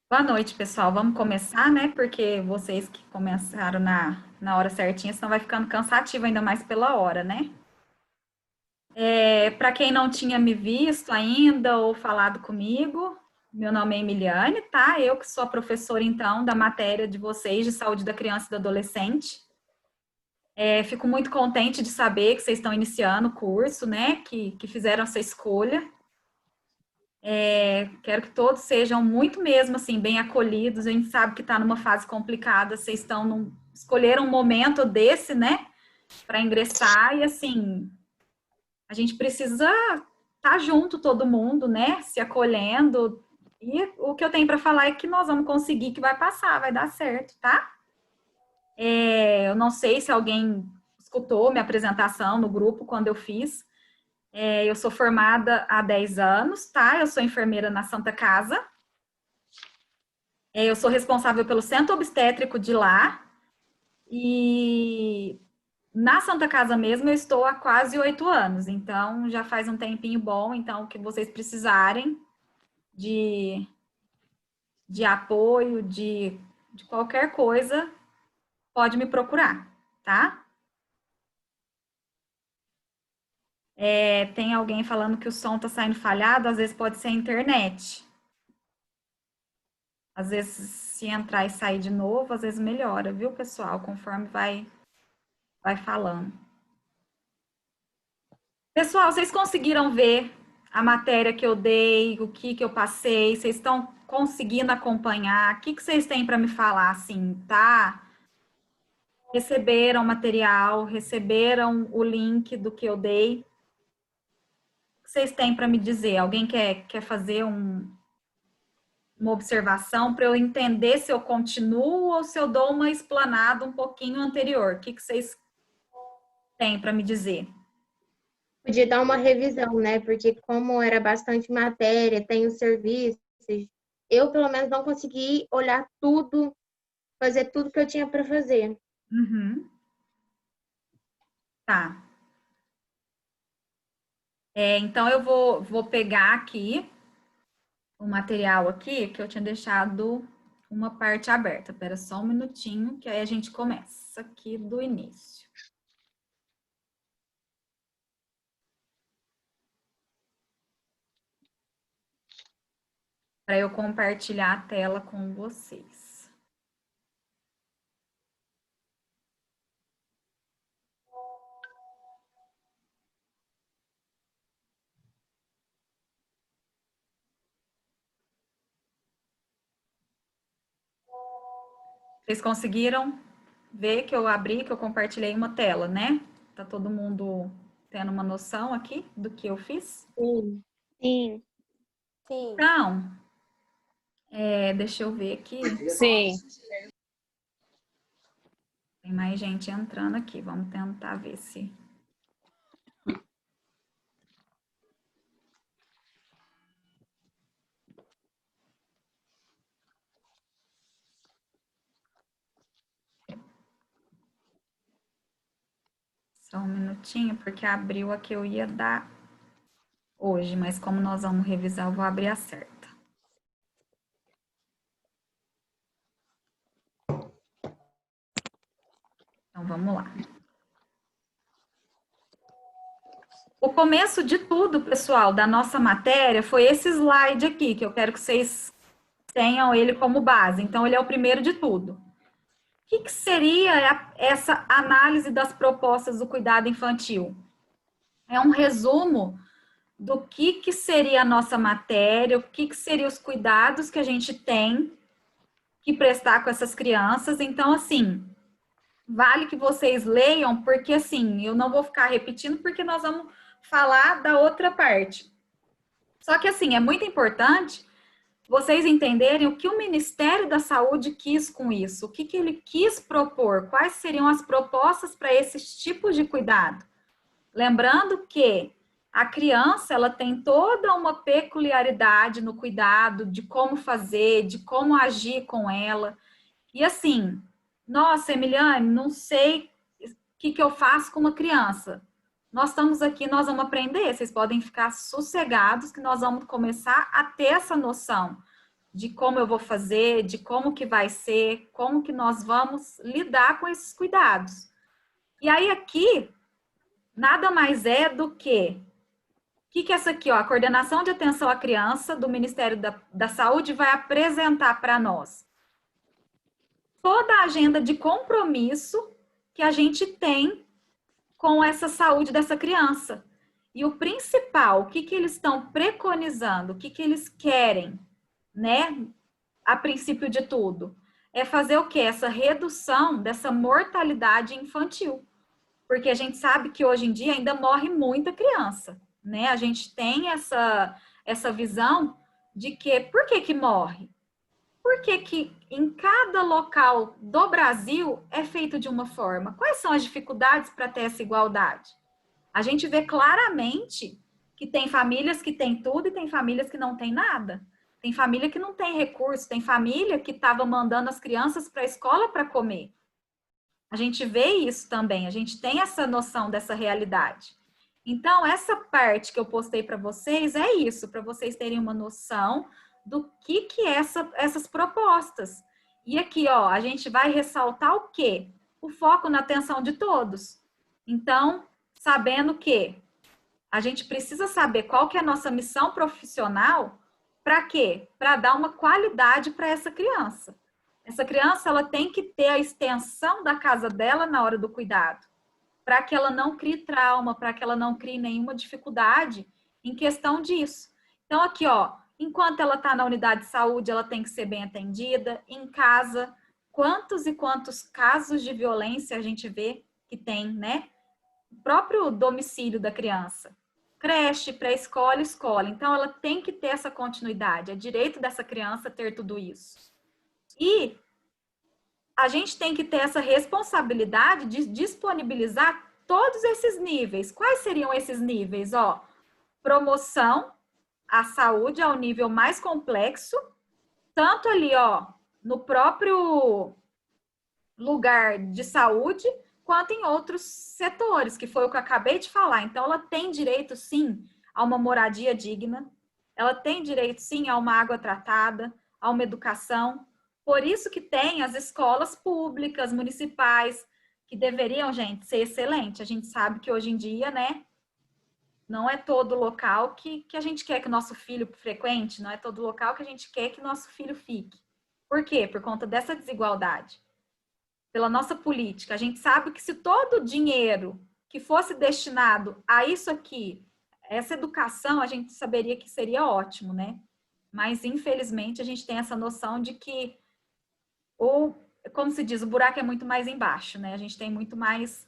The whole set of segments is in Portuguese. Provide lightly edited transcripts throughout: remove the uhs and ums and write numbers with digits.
Boa noite, pessoal. Vamos começar, né? Porque vocês que começaram na hora certinha, senão vai ficando cansativo ainda mais pela hora, né? Para quem não tinha me visto ainda ou falado comigo, meu nome é Emiliane, tá? Eu que sou a professora, então, da matéria de vocês de saúde da criança e do adolescente. Fico muito contente de saber que vocês estão iniciando o curso, né? Que fizeram essa escolha. Quero que todos sejam muito mesmo assim, bem acolhidos. A gente sabe que está numa fase complicada, vocês escolheram um momento desse, né, para ingressar, e assim, a gente precisa estar junto, todo mundo, né, se acolhendo. E o que eu tenho para falar é que nós vamos conseguir, que vai passar, vai dar certo, tá? Eu não sei se alguém escutou minha apresentação no grupo quando eu fiz. Eu sou formada há 10 anos, tá? Eu sou enfermeira na Santa Casa. Eu sou responsável pelo centro obstétrico de lá e na Santa Casa mesmo eu estou há quase 8 anos, então já faz um tempinho bom. Então, o que vocês precisarem de, de apoio, de qualquer coisa, pode me procurar, tá? Tem alguém falando que o som está saindo falhado, às vezes pode ser a internet. Às vezes, se entrar e sair de novo, às vezes melhora, viu, pessoal? Conforme vai falando. Pessoal, vocês conseguiram ver a matéria que eu dei, o que eu passei? Vocês estão conseguindo acompanhar? O que vocês têm para me falar, assim, tá? Receberam o material, receberam o link do que eu dei? O que vocês têm para me dizer? Alguém quer fazer uma observação para eu entender se eu continuo ou se eu dou uma explanada um pouquinho anterior? O que vocês têm para me dizer? Podia dar uma revisão, né? Porque como era bastante matéria, tem os serviços, eu pelo menos não consegui olhar tudo, fazer tudo que eu tinha para fazer. Uhum. Tá. Então eu vou pegar aqui o material aqui que eu tinha deixado uma parte aberta. Espera só um minutinho, que aí a gente começa aqui do início. Para eu compartilhar a tela com vocês. Vocês conseguiram ver que eu abri, que eu compartilhei uma tela, né? Tá todo mundo tendo uma noção aqui do que eu fiz? Sim. Sim, sim. Então, deixa eu ver aqui. Sim. Tem mais gente entrando aqui. Vamos tentar ver se. Só um minutinho, porque abriu a que eu ia dar hoje, mas como nós vamos revisar, eu vou abrir a certa. Então, vamos lá. O começo de tudo, pessoal, da nossa matéria foi esse slide aqui, que eu quero que vocês tenham ele como base. Então, ele é o primeiro de tudo. O que seria essa análise das propostas do cuidado infantil? É um resumo do que seria a nossa matéria, o que seriam os cuidados que a gente tem que prestar com essas crianças. Então, assim, vale que vocês leiam, porque assim, eu não vou ficar repetindo, porque nós vamos falar da outra parte. Só que assim, é muito importante vocês entenderem o que o Ministério da Saúde quis com isso, o que ele quis propor, quais seriam as propostas para esses tipos de cuidado. Lembrando que a criança, ela tem toda uma peculiaridade no cuidado, de como fazer, de como agir com ela. E assim, nossa, Emiliane, não sei o que eu faço com uma criança. Nós estamos aqui, nós vamos aprender. Vocês podem ficar sossegados que nós vamos começar a ter essa noção de como eu vou fazer, de como que vai ser, como que nós vamos lidar com esses cuidados. E aí aqui, nada mais é do que o que é essa aqui, ó? A Coordenação de Atenção à Criança do Ministério da Saúde vai apresentar para nós toda a agenda de compromisso que a gente tem com essa saúde dessa criança. E o principal, o que eles estão preconizando, o que eles querem, né? A princípio de tudo, é fazer o quê? Essa redução dessa mortalidade infantil. Porque a gente sabe que hoje em dia ainda morre muita criança, né? A gente tem essa visão de que, por que que morre? Por que que em cada local do Brasil é feito de uma forma? Quais são as dificuldades para ter essa igualdade? A gente vê claramente que tem famílias que têm tudo e tem famílias que não têm nada. Tem família que não tem recurso, tem família que estava mandando as crianças para a escola para comer. A gente vê isso também, a gente tem essa noção dessa realidade. Então, essa parte que eu postei para vocês é isso, para vocês terem uma noção do que é essas propostas. E aqui, ó, a gente vai ressaltar o quê? O foco na atenção de todos. Então, sabendo que a gente precisa saber qual que é a nossa missão profissional, para quê? Para dar uma qualidade para essa criança. Essa criança, ela tem que ter a extensão da casa dela na hora do cuidado, para que ela não crie trauma, para que ela não crie nenhuma dificuldade em questão disso. Então, aqui, ó, enquanto ela está na unidade de saúde, ela tem que ser bem atendida. Em casa, quantos e quantos casos de violência a gente vê que tem, né? O próprio domicílio da criança. Creche, pré-escola, escola. Então, ela tem que ter essa continuidade. É direito dessa criança ter tudo isso. E a gente tem que ter essa responsabilidade de disponibilizar todos esses níveis. Quais seriam esses níveis? Ó, promoção à saúde ao nível mais complexo, tanto ali, ó, no próprio lugar de saúde, quanto em outros setores, que foi o que eu acabei de falar. Então, ela tem direito, sim, a uma moradia digna, ela tem direito, sim, a uma água tratada, a uma educação. Por isso que tem as escolas públicas, municipais, que deveriam, gente, ser excelente. A gente sabe que hoje em dia, né, não é todo local que a gente quer que o nosso filho frequente, não é todo local que a gente quer que o nosso filho fique. Por quê? Por conta dessa desigualdade. Pela nossa política. A gente sabe que se todo o dinheiro que fosse destinado a isso aqui, essa educação, a gente saberia que seria ótimo, né? Mas, infelizmente, a gente tem essa noção de que, ou, como se diz, o buraco é muito mais embaixo, né? A gente tem muito mais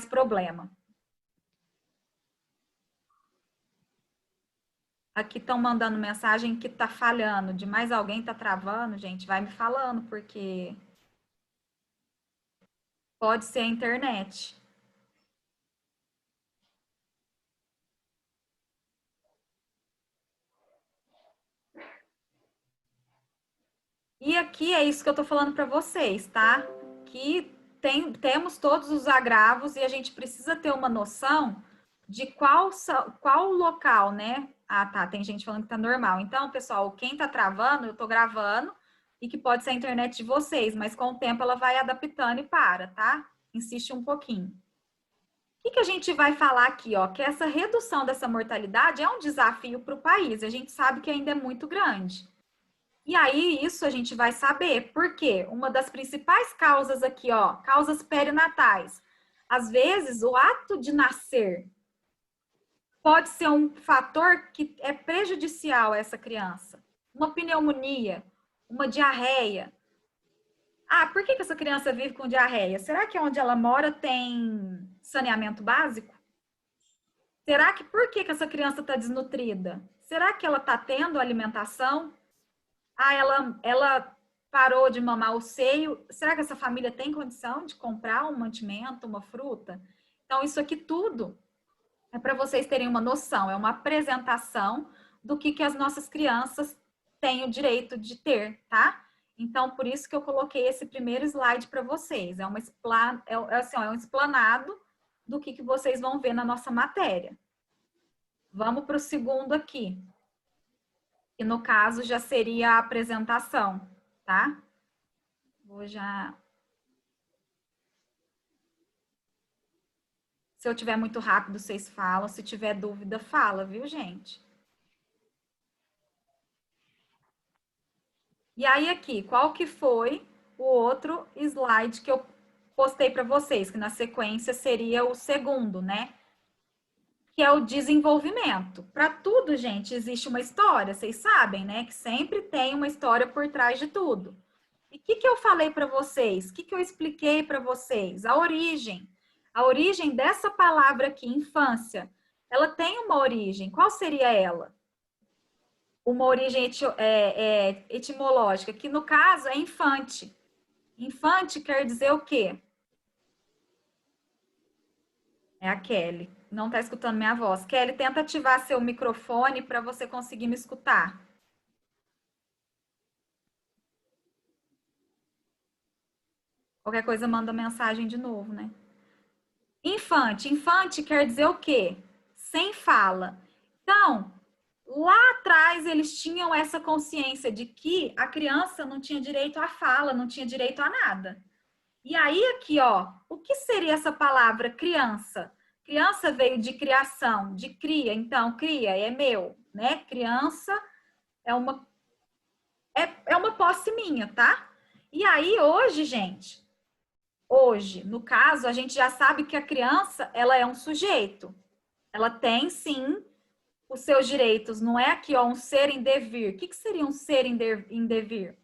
problema. Aqui estão mandando mensagem que tá falhando, de mais alguém tá travando, gente, vai me falando, porque pode ser a internet. E aqui é isso que eu tô falando para vocês, tá? Que temos todos os agravos e a gente precisa ter uma noção de qual local, né? Ah, tá, tem gente falando que tá normal. Então, pessoal, quem tá travando, eu tô gravando e que pode ser a internet de vocês, mas com o tempo ela vai adaptando e para, tá? Insiste um pouquinho. O que a gente vai falar aqui, ó? Que essa redução dessa mortalidade é um desafio para o país. A gente sabe que ainda é muito grande. E aí, isso a gente vai saber, porque uma das principais causas aqui, ó, causas perinatais. Às vezes, o ato de nascer pode ser um fator que é prejudicial a essa criança. Uma pneumonia, uma diarreia. Ah, por que essa criança vive com diarreia? Será que onde ela mora tem saneamento básico? Será que por que essa criança está desnutrida? Será que ela está tendo alimentação? Ah, ela parou de mamar o seio. Será que essa família tem condição de comprar um mantimento, uma fruta? Então, isso aqui tudo é para vocês terem uma noção, é uma apresentação do que as nossas crianças têm o direito de ter, tá? Então, por isso que eu coloquei esse primeiro slide para vocês. É um explanado do que vocês vão ver na nossa matéria. Vamos para o segundo aqui. que no caso já seria a apresentação, tá? Vou já... Se eu tiver muito rápido, vocês falam. Se tiver dúvida, fala, viu, gente? E aí aqui, qual que foi o outro slide que eu postei para vocês, que na sequência seria o segundo, né? Que é o desenvolvimento. Para tudo, gente, existe uma história, vocês sabem, né? Que sempre tem uma história por trás de tudo. E o que eu falei para vocês? O que eu expliquei para vocês? A origem. A origem dessa palavra aqui, infância, ela tem uma origem. Qual seria ela? Uma origem etimológica, que no caso é infante. Infante quer dizer o quê? É a Kelly. Não está escutando minha voz. Kelly, tenta ativar seu microfone para você conseguir me escutar. Qualquer coisa, manda mensagem de novo, né? Infante. Infante quer dizer o quê? Sem fala. Então, lá atrás eles tinham essa consciência de que a criança não tinha direito à fala, não tinha direito a nada. E aí aqui, ó, o que seria essa palavra criança? Criança veio de criação, de cria. Então, cria é meu, né? Criança é uma posse minha, tá? E aí hoje, gente, hoje, no caso, a gente já sabe que a criança, ela é um sujeito. Ela tem, sim, os seus direitos. Não é aqui, ó, um ser em devir. O que seria um ser em devir?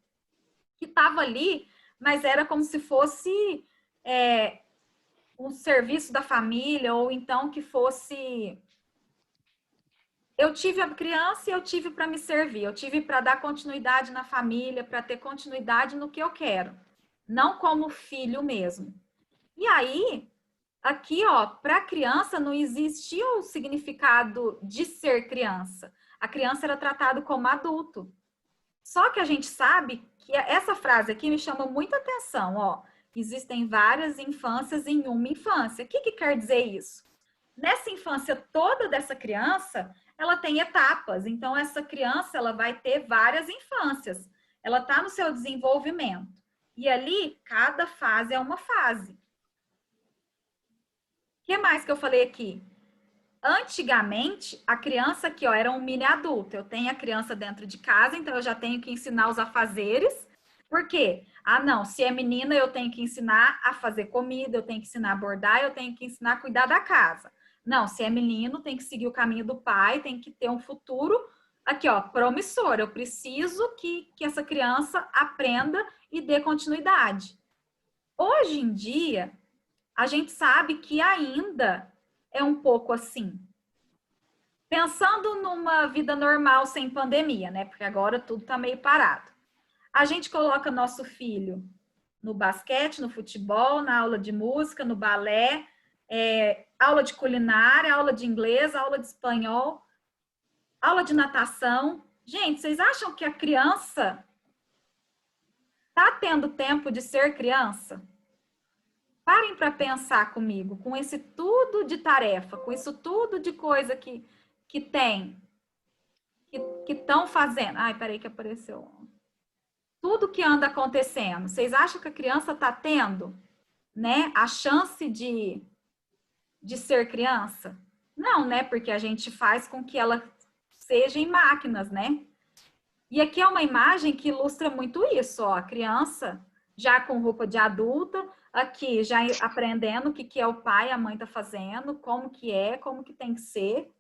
Que estava ali, mas era como se fosse um serviço da família, ou então que fosse... Eu tive a criança e eu tive para me servir. Eu tive para dar continuidade na família, para ter continuidade no que eu quero. Não como filho mesmo. E aí, aqui, ó, para criança não existia o significado de ser criança. A criança era tratada como adulto. Só que a gente sabe que essa frase aqui me chama muita atenção, ó. Existem várias infâncias em uma infância. O que quer dizer isso? Nessa infância toda dessa criança, ela tem etapas. Então, essa criança, ela vai ter várias infâncias. Ela está no seu desenvolvimento. E ali, cada fase é uma fase. O que mais que eu falei aqui? Antigamente, a criança aqui, ó, era um mini adulto. Eu tenho a criança dentro de casa, então eu já tenho que ensinar os afazeres. Por quê? Ah, não, se é menina, eu tenho que ensinar a fazer comida, eu tenho que ensinar a bordar, eu tenho que ensinar a cuidar da casa. Não, se é menino, tem que seguir o caminho do pai, tem que ter um futuro, aqui, ó, promissor. Eu preciso que essa criança aprenda e dê continuidade. Hoje em dia, a gente sabe que ainda é um pouco assim. Pensando numa vida normal sem pandemia, né? Porque agora tudo tá meio parado. A gente coloca nosso filho no basquete, no futebol, na aula de música, no balé, aula de culinária, aula de inglês, aula de espanhol, aula de natação. Gente, vocês acham que a criança tá tendo tempo de ser criança? Parem para pensar comigo, com esse tudo de tarefa, com isso tudo de coisa que tem, que estão fazendo. Ai, peraí que apareceu. Tudo que anda acontecendo. Vocês acham que a criança está tendo, né, a chance de ser criança? Não, né? Porque a gente faz com que ela seja em máquinas, né? E aqui é uma imagem que ilustra muito isso, ó. A criança já com roupa de adulta, aqui já aprendendo o que é o pai e a mãe tá fazendo, como que tem que ser.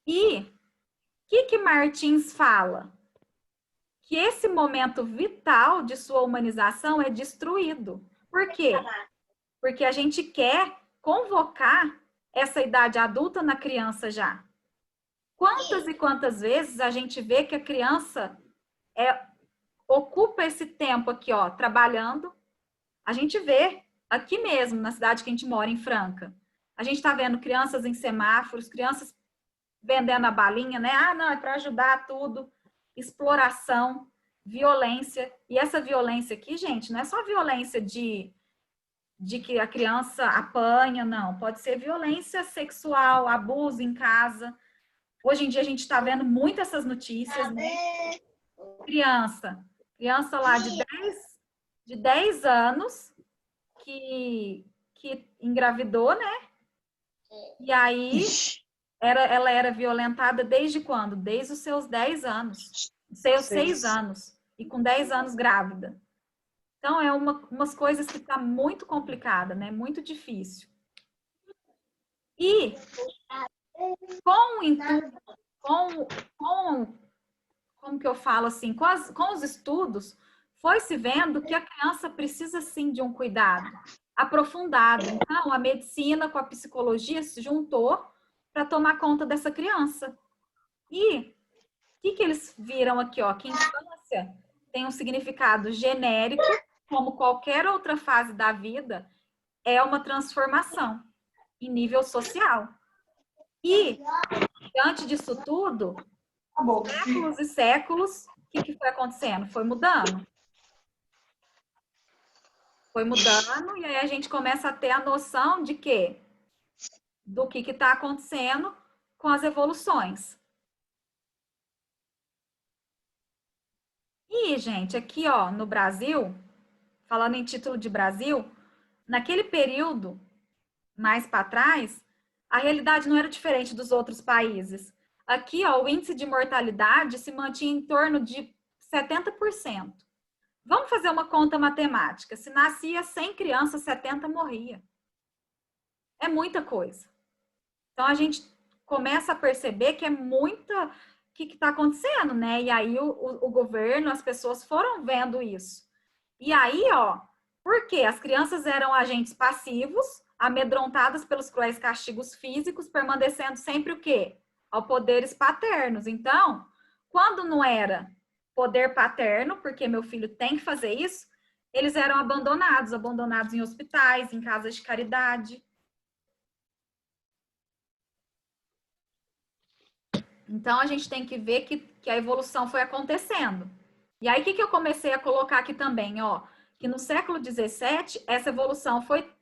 E o que Martins fala? Que esse momento vital de sua humanização é destruído. Por quê? Porque a gente quer convocar essa idade adulta na criança já. Quantas e quantas vezes a gente vê que a criança ocupa esse tempo aqui, ó, trabalhando. A gente vê aqui mesmo, na cidade que a gente mora, em Franca. A gente está vendo crianças em semáforos, crianças vendendo a balinha, né? Ah, não, é para ajudar tudo. Exploração, violência. E essa violência aqui, gente, não é só violência de que a criança apanha, não. Pode ser violência sexual, abuso em casa. Hoje em dia a gente está vendo muito essas notícias, né? Criança lá de 10 anos que engravidou, né? E aí ela era violentada desde quando? Desde os seus 10 anos, seus 6 anos, e com 10 anos grávida. Então, é umas coisas que tá muito complicada, né? Muito difícil. E com o intuito, como que eu falo assim, com os estudos, foi se vendo que a criança precisa sim de um cuidado aprofundado. Então, a medicina com a psicologia se juntou para tomar conta dessa criança. E o que eles viram aqui, ó? Que infância tem um significado genérico, como qualquer outra fase da vida, é uma transformação em nível social. E, diante disso tudo, séculos e séculos, o que foi acontecendo? Foi mudando. Foi mudando, e aí a gente começa a ter a noção de que do que está acontecendo com as evoluções. E, gente, aqui, ó, no Brasil, falando em título de Brasil, naquele período mais para trás, a realidade não era diferente dos outros países. Aqui, ó, o índice de mortalidade se mantinha em torno de 70%. Vamos fazer uma conta matemática. Se nascia 100 crianças, 70 morria. É muita coisa. Então, a gente começa a perceber que é muita... O que está acontecendo, né? E aí, o governo, as pessoas foram vendo isso. E aí, ó, porque as crianças eram agentes passivos, amedrontadas pelos cruéis castigos físicos, permanecendo sempre o quê? Ao poderes paternos. Então, quando não era poder paterno, porque meu filho tem que fazer isso, eles eram abandonados em hospitais, em casas de caridade. Então, a gente tem que ver que a evolução foi acontecendo. E aí, o que eu comecei a colocar aqui também, ó? Que no século XVII, essa evolução foi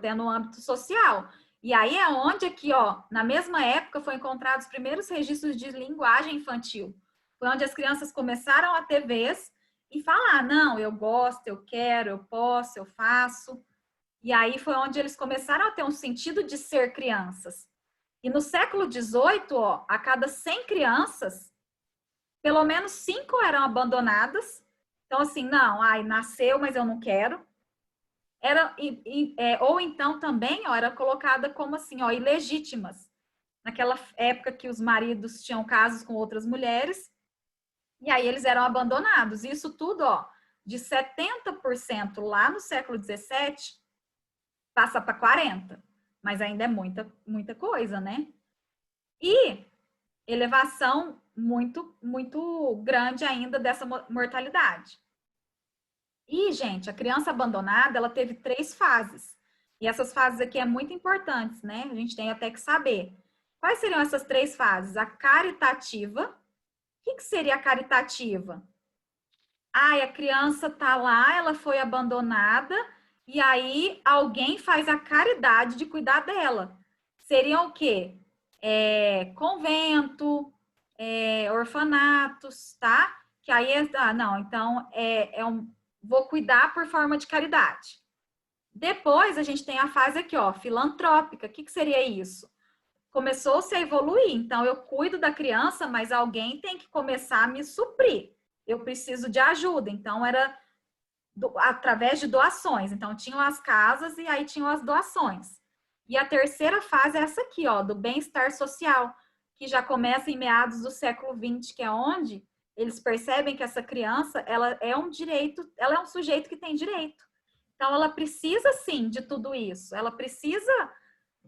tendo um âmbito social. E aí é onde aqui, ó, na mesma época, foi encontrados os primeiros registros de linguagem infantil. Foi onde as crianças começaram a ter vez e falar, não, eu gosto, eu quero, eu posso, eu faço. E aí foi onde eles começaram a ter um sentido de ser crianças. E no século XVIII, ó, a cada 100 crianças, pelo menos 5 eram abandonadas. Então, assim, não, ai, nasceu, mas eu não quero. Ou então também, ó, era colocada como assim, ó, ilegítimas. Naquela época que os maridos tinham casos com outras mulheres, e aí eles eram abandonados. Isso tudo, ó, de 70% lá no século XVII, passa para 40%. Mas ainda é muita coisa, né? E elevação muito grande ainda dessa mortalidade. E, gente, a criança abandonada, ela teve 3 fases. E essas fases aqui é muito importantes, né? A gente tem até que saber. Quais seriam essas 3 fases? A caritativa. O que seria a caritativa? Ah, a criança tá lá, ela foi abandonada, e aí alguém faz a caridade de cuidar dela. Seriam o quê? Convento, orfanatos, tá? Que aí não, então vou cuidar por forma de caridade. Depois a gente tem a fase aqui, ó, filantrópica. O que seria isso? Começou-se a evoluir. Então eu cuido da criança, mas alguém tem que começar a me suprir. Eu preciso de ajuda. Então era através de doações. Então tinham as casas e aí tinham as doações. E a terceira fase é essa aqui, ó, do bem-estar social, que já começa em meados do século XX, que é onde eles percebem que essa criança, ela é um direito, ela é um sujeito que tem direito. Então, ela precisa, sim, de tudo isso. Ela precisa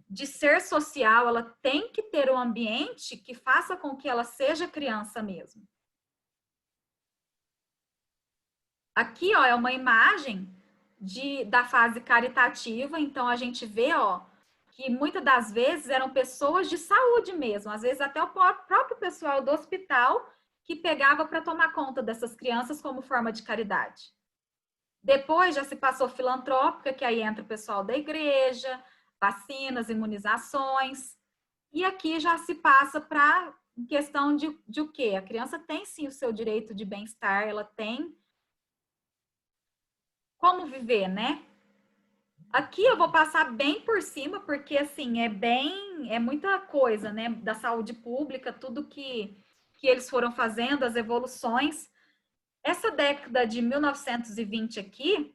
de ser social, ela tem que ter um ambiente que faça com que ela seja criança mesmo. Aqui, ó, é uma imagem da fase caritativa, então a gente vê, ó, que muitas das vezes eram pessoas de saúde mesmo, às vezes até o próprio pessoal do hospital que pegava para tomar conta dessas crianças como forma de caridade. Depois já se passou filantrópica, que aí entra o pessoal da igreja, vacinas, imunizações. E aqui já se passa para questão de o quê? A criança tem sim o seu direito de bem-estar, ela tem como viver, né? Aqui eu vou passar bem por cima, porque assim, é muita coisa, né? Da saúde pública, tudo que eles foram fazendo, as evoluções. Essa década de 1920 aqui,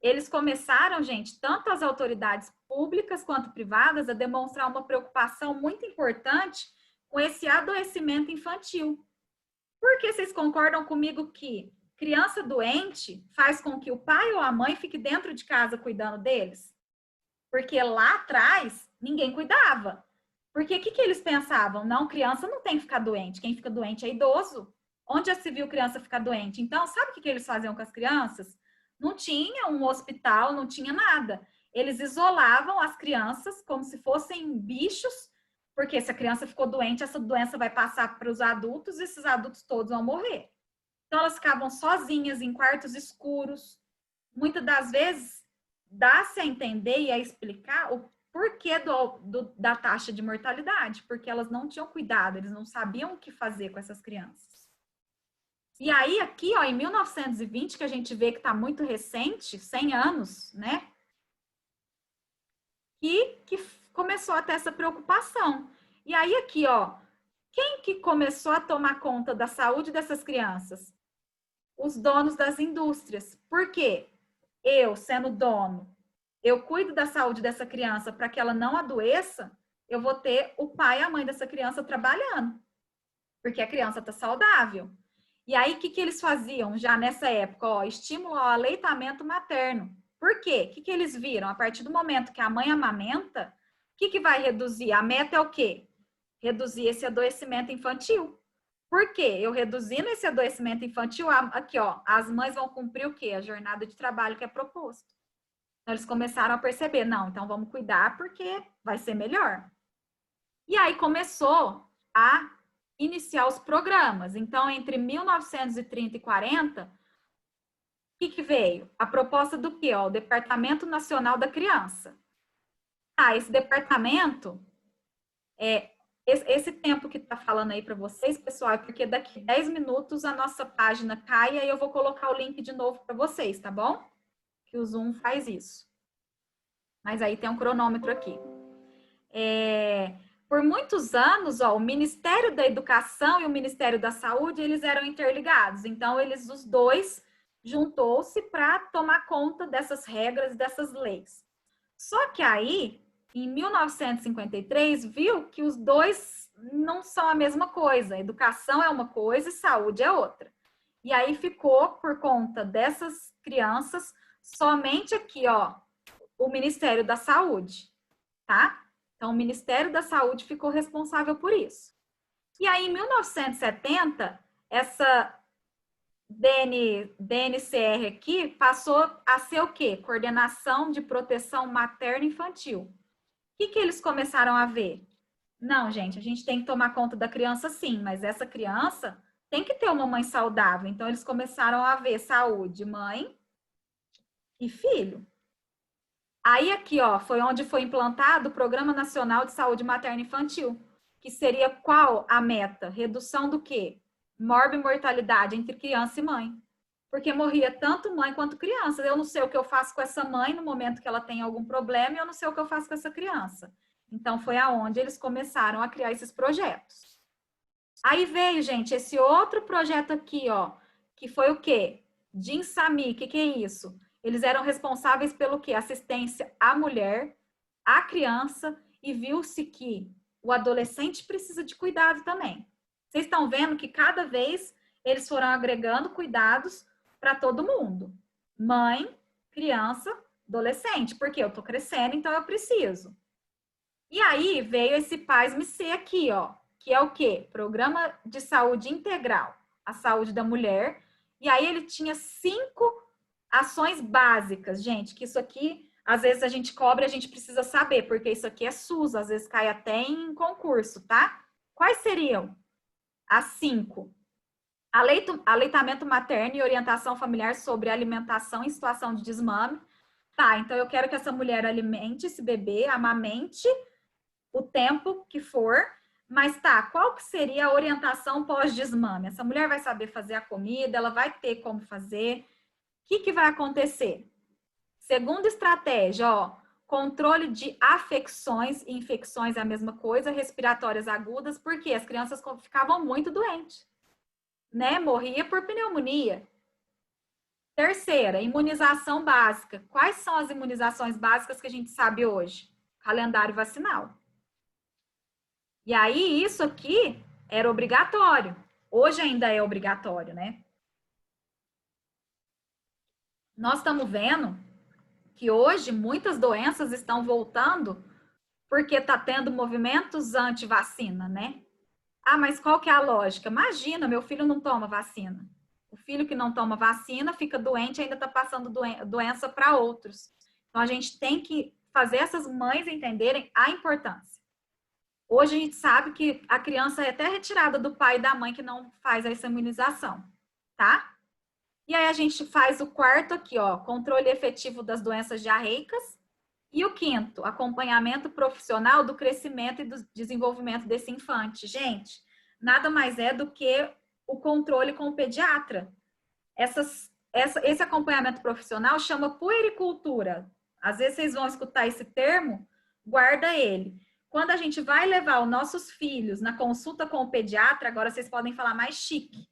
eles começaram, gente, tanto as autoridades públicas quanto privadas, a demonstrar uma preocupação muito importante com esse adoecimento infantil. Porque vocês concordam comigo que criança doente faz com que o pai ou a mãe fique dentro de casa cuidando deles? Porque lá atrás ninguém cuidava. Porque o que eles pensavam? Não, criança não tem que ficar doente. Quem fica doente é idoso. Onde já se viu criança ficar doente? Então, sabe o que eles faziam com as crianças? Não tinha um hospital, não tinha nada. Eles isolavam as crianças como se fossem bichos, porque se a criança ficou doente, essa doença vai passar para os adultos e esses adultos todos vão morrer. Então, elas ficavam sozinhas em quartos escuros. Muitas das vezes, dá-se a entender e a explicar o porquê da taxa de mortalidade, porque elas não tinham cuidado, eles não sabiam o que fazer com essas crianças. E aí, aqui, ó, em 1920, que a gente vê que está muito recente, 100 anos, né? Que começou a ter essa preocupação. E aí, aqui, ó, quem que começou a tomar conta da saúde dessas crianças? Os donos das indústrias. Por quê? Eu, sendo dono, eu cuido da saúde dessa criança para que ela não adoeça, eu vou ter o pai e a mãe dessa criança trabalhando, porque a criança está saudável. E aí, o que eles faziam já nessa época? Ó, estímulo ao aleitamento materno. Por quê? O que eles viram? A partir do momento que a mãe amamenta, o que vai reduzir? A meta é o quê? Reduzir esse adoecimento infantil. Por quê? Eu reduzindo esse adoecimento infantil, aqui, ó, as mães vão cumprir o quê? A jornada de trabalho que é proposto. Então, eles começaram a perceber, não, então vamos cuidar porque vai ser melhor. E aí começou a iniciar os programas. Então, entre 1930 e 40, o que veio? A proposta do quê? Ó, o Departamento Nacional da Criança. Esse departamento, esse tempo que está falando aí para vocês, pessoal, é porque daqui 10 minutos a nossa página cai e aí eu vou colocar o link de novo para vocês, tá bom? Que o Zoom faz isso. Mas aí tem um cronômetro aqui. Por muitos anos, ó, o Ministério da Educação e o Ministério da Saúde, eles eram interligados. Então, os dois juntou-se para tomar conta dessas regras, dessas leis. Só que aí, em 1953, viu que os dois não são a mesma coisa. Educação é uma coisa e saúde é outra. E aí ficou, por conta dessas crianças, somente aqui, ó, o Ministério da Saúde, tá? Então, o Ministério da Saúde ficou responsável por isso. E aí, em 1970, essa DNCR aqui passou a ser o quê? Coordenação de Proteção Materna Infantil. O que eles começaram a ver? Não, gente, a gente tem que tomar conta da criança sim, mas essa criança tem que ter uma mãe saudável. Então, eles começaram a ver saúde, mãe e filho. Aí aqui, ó, foi onde foi implantado o Programa Nacional de Saúde Materna Infantil, que seria qual a meta? Redução do quê? Morbimortalidade entre criança e mãe. Porque morria tanto mãe quanto criança. Eu não sei o que eu faço com essa mãe no momento que ela tem algum problema e eu não sei o que eu faço com essa criança. Então, foi aonde eles começaram a criar esses projetos. Aí veio, gente, esse outro projeto aqui, ó, que foi o quê? DINSAMI, o que é isso? Eles eram responsáveis pelo quê? Assistência à mulher, à criança, e viu-se que o adolescente precisa de cuidado também. Vocês estão vendo que cada vez eles foram agregando cuidados para todo mundo. Mãe, criança, adolescente, porque eu tô crescendo, então eu preciso. E aí veio esse PASME C aqui, ó, que é o quê? Programa de Saúde Integral, a saúde da mulher. E aí ele tinha 5 ações básicas, gente, que isso aqui, às vezes a gente cobra e a gente precisa saber, porque isso aqui é SUS, às vezes cai até em concurso, tá? Quais seriam as 5? Aleitamento materno e orientação familiar sobre alimentação em situação de desmame. Tá, então eu quero que essa mulher alimente esse bebê, amamente o tempo que for, mas tá, qual que seria a orientação pós-desmame? Essa mulher vai saber fazer a comida, ela vai ter como fazer. O que vai acontecer? Segunda estratégia, ó, controle de afecções, infecções é a mesma coisa, respiratórias agudas, porque as crianças ficavam muito doentes, né? Morria por pneumonia. Terceira, imunização básica. Quais são as imunizações básicas que a gente sabe hoje? Calendário vacinal. E aí, isso aqui era obrigatório. Hoje ainda é obrigatório, né? Nós estamos vendo que hoje muitas doenças estão voltando porque está tendo movimentos anti-vacina, né? Ah, mas qual que é a lógica? Imagina, meu filho não toma vacina. O filho que não toma vacina fica doente e ainda está passando doença para outros. Então, a gente tem que fazer essas mães entenderem a importância. Hoje, a gente sabe que a criança é até retirada do pai e da mãe que não faz essa imunização, tá? E aí, a gente faz o quarto aqui, ó, controle efetivo das doenças diarreicas. E o quinto, acompanhamento profissional do crescimento e do desenvolvimento desse infante. Gente, nada mais é do que o controle com o pediatra. Esse acompanhamento profissional chama puericultura. Às vezes vocês vão escutar esse termo, guarda ele. Quando a gente vai levar os nossos filhos na consulta com o pediatra, agora vocês podem falar mais chique.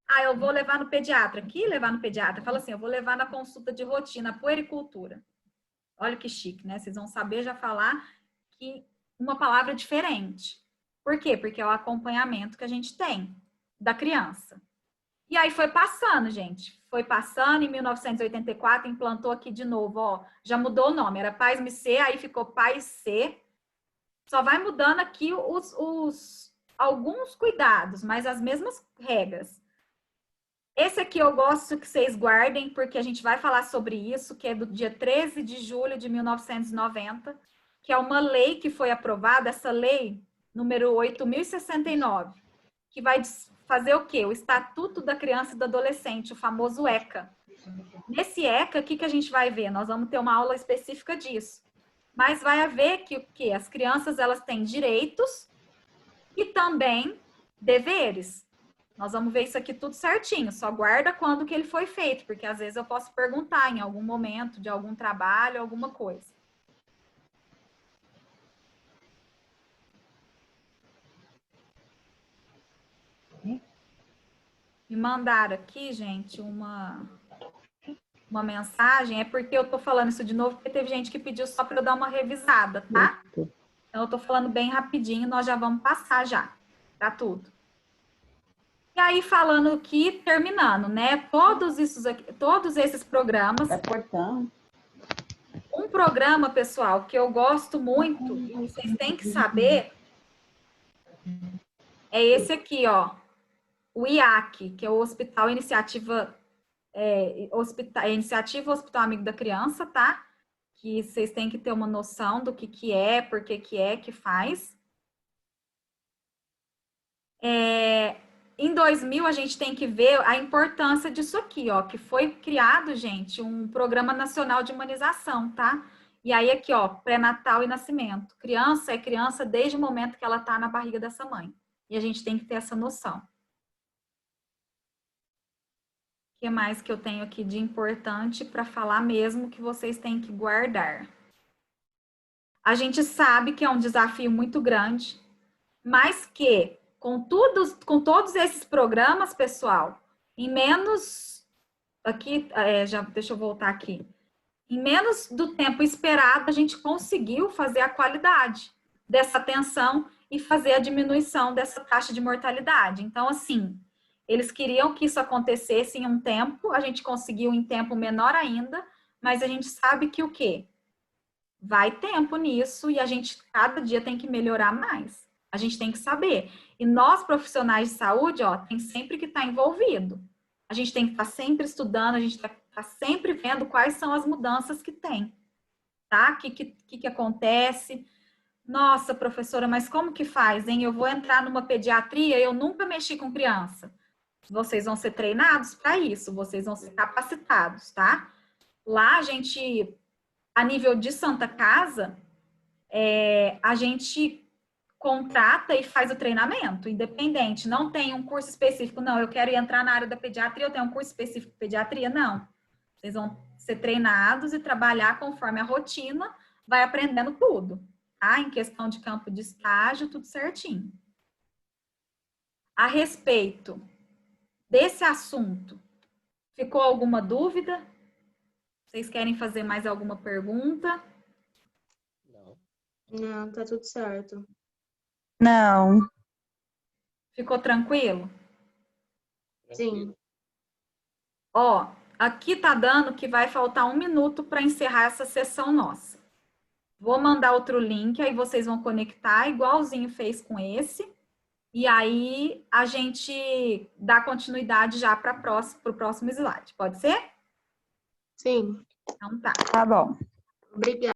Ah, eu vou levar no pediatra. Que levar no pediatra? Fala assim, eu vou levar na consulta de rotina, puericultura. Olha que chique, né? Vocês vão saber já falar que uma palavra diferente. Por quê? Porque é o acompanhamento que a gente tem da criança. E aí foi passando, gente. Foi passando, em 1984 implantou aqui de novo, ó. Já mudou o nome, era Pais MC, aí ficou Pais C. Só vai mudando aqui alguns cuidados, mas as mesmas regras. Esse aqui eu gosto que vocês guardem, porque a gente vai falar sobre isso, que é do dia 13 de julho de 1990, que é uma lei que foi aprovada, essa lei número 8.069, que vai fazer o quê? O Estatuto da Criança e do Adolescente, o famoso ECA. Nesse ECA, o que a gente vai ver? Nós vamos ter uma aula específica disso. Mas vai haver que as crianças elas têm direitos e também deveres. Nós vamos ver isso aqui tudo certinho, só guarda quando que ele foi feito, porque às vezes eu posso perguntar em algum momento de algum trabalho, alguma coisa. Me mandaram aqui, gente, uma mensagem, é porque eu tô falando isso de novo, porque teve gente que pediu só para eu dar uma revisada, tá? Então eu tô falando bem rapidinho, nós já vamos passar já, tá tudo. E aí, falando aqui, terminando, né? Todos esses programas. Tá cortando. Um programa, pessoal, que eu gosto muito, e vocês têm que saber, é esse aqui, ó. O IAC, que é o Hospital Iniciativa Hospital Amigo da Criança, tá? Que vocês têm que ter uma noção do que é, por que faz. Em 2000, a gente tem que ver a importância disso aqui, ó, que foi criado, gente, um Programa Nacional de Imunização, tá? E aí aqui, ó, pré-natal e nascimento. Criança é criança desde o momento que ela tá na barriga dessa mãe. E a gente tem que ter essa noção. O que mais que eu tenho aqui de importante para falar mesmo que vocês têm que guardar? A gente sabe que é um desafio muito grande, mas que com todos esses programas, pessoal, em menos... Aqui, deixa eu voltar aqui. Em menos do tempo esperado, a gente conseguiu fazer a qualidade dessa atenção e fazer a diminuição dessa taxa de mortalidade. Então, assim, eles queriam que isso acontecesse em um tempo, a gente conseguiu em tempo menor ainda, mas a gente sabe que o quê? Vai tempo nisso e a gente cada dia tem que melhorar mais. A gente tem que saber. E nós, profissionais de saúde, ó, tem sempre que estar envolvido. A gente tem que estar sempre estudando, a gente tem que estar sempre vendo quais são as mudanças que tem. Tá? O que acontece? Nossa, professora, mas como que faz, hein? Eu vou entrar numa pediatria, eu nunca mexi com criança. Vocês vão ser treinados para isso, vocês vão ser capacitados, tá? Lá, a nível de Santa Casa, a gente contrata e faz o treinamento, independente. Não tem um curso específico, não, eu quero entrar na área da pediatria, eu tenho um curso específico de pediatria, não. Vocês vão ser treinados e trabalhar conforme a rotina, vai aprendendo tudo, tá? Em questão de campo de estágio, tudo certinho. A respeito desse assunto, ficou alguma dúvida? Vocês querem fazer mais alguma pergunta? Não. Não, tá tudo certo. Não. Ficou tranquilo? Sim. Ó, aqui tá dando que vai faltar 1 minuto para encerrar essa sessão nossa. Vou mandar outro link, aí vocês vão conectar, igualzinho fez com esse. E aí a gente dá continuidade já para o próximo slide. Pode ser? Sim. Então tá. Tá bom. Obrigada.